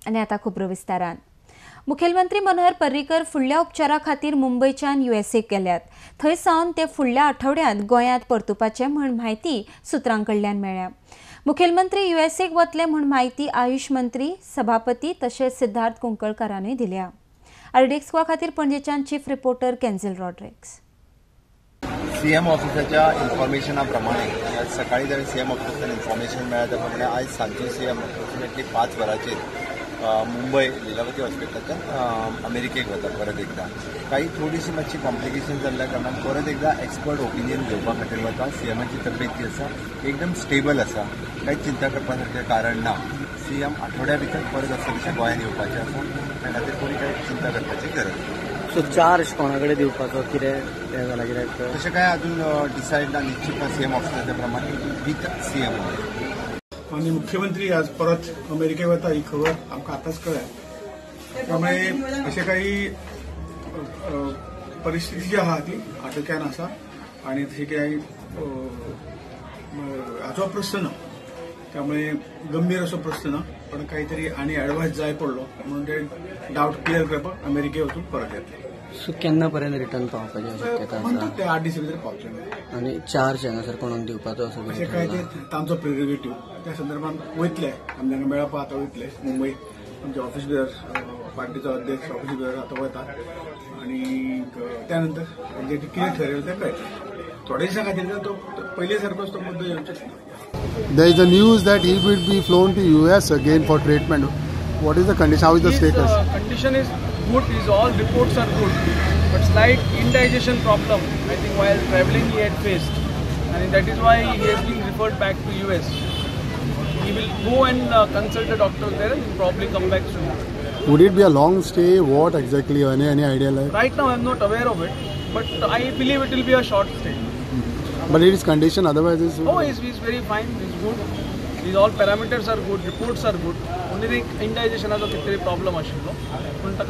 आनी आतां खबरो विस्तारान. मुखेलमंत्री मनोहर पर्रीकर फुडल्या उपचारा खातीर मुंबयच्यान USA गेल्यात. थंय सावन ते फुडल्या आठवड्यांत गोंयांत परतुपाचे म्हण म्हायती सुत्रांकडल्यान मेळ्ळ्या. मुखेलमंत्री USA वतले म्हण म्हायती आयुष मंत्री, सभापती तशेंच सिद्धार्थ कुंकळकारानूय दिल्या. RDX खातीर पणजेच्यान चीफ रिपोर्टर केन्झल रॉड्रिक्स. CM ऑफिसाच्या इन्फॉर्मेशनाप्रमाणे आज सकाळी जर CM ऑफिसांतल्यान इन्फॉर्मेशन मेळ्ळा त्या प्रमाणे आज सांजचे CM अप्रोक्सिमेटली 5 वरांचेर मुंबय लिलावती हॉस्पिटलांतल्यान अमेरिकेक वता परत एकदा. काही थोडीशी मातशी कॉम्प्लिकेशन जाल्ल्या कारणान परत एकदा एक्सपर्ट ओपिनियन घेवपा खातीर वता. CMची तब्येत जी आसा एकदम स्टेबल आसा, काही चिंता करपासारखें कारण ना. CM आठवड्या भितर परत आसा तशें गोंयांत येवपाचें आसा, त्या खातीर कोणी काही चिंता करपाची गरज ना. सो चार्ज कोणाकडे दिवपाचो कितें तें जालां कित्याक तशें काय अजून डिसायड ना, निश्चित ना. CM ऑफिसाच्या प्रमाणे विथ CM. माननीय मुख्यमंत्री आज परत अमेरिके वता ही खबर आमकां आतांच कळ्ळ्या. त्यामुळे अशें काही परिस्थिती जी आहा ती आटोक्यान आसा आणि तशी काही हाचो प्रश्न ना. त्यामुळे गंभीर असो प्रश्न ना, पण काहीतरी आणि ॲडवान्स जाय पडलो म्हणून ते डाऊट क्लिअर करपाक अमेरिके वचून परत येतले. सो केन्ना पर्यंत रिटर्न पावपाची शक्यता म्हणटात आसा ते 8 दीस भितर पावचे. आनी चार्ज हांगासर कोणाक दिवपाचो असो अशें काय ते तांचो प्रिरोगेटीव. त्या संदर्भात वयतले आमच्या मेळपाक आतां वयतले मुंबय. आमचे ऑफिस बियर पार्टीचो अध्यक्ष ऑफिस बियर आतां वता आणि त्यानंतर कितें ठरयलें तें कळटलें. थोड्या दिसां खातीर तो पयले सारकोच तो मुद्दो येवचोच ना. There is a news that he will be flown to US again for treatment. What is the condition? How is the status? Condition is good. All reports are good, but slight indigestion problem. I think while traveling he had faced, and that is why he has been referred back to US. He will go and consult the doctor there and probably come back soon. Would it be a long stay? What exactly? Any idea? Like? Right now I am not aware of it, but I believe it will be a short stay. But it is condition. Otherwise, it's he's very fine. He's good. These all parameters are good. Reports are good. Only the indigestion has a problem. But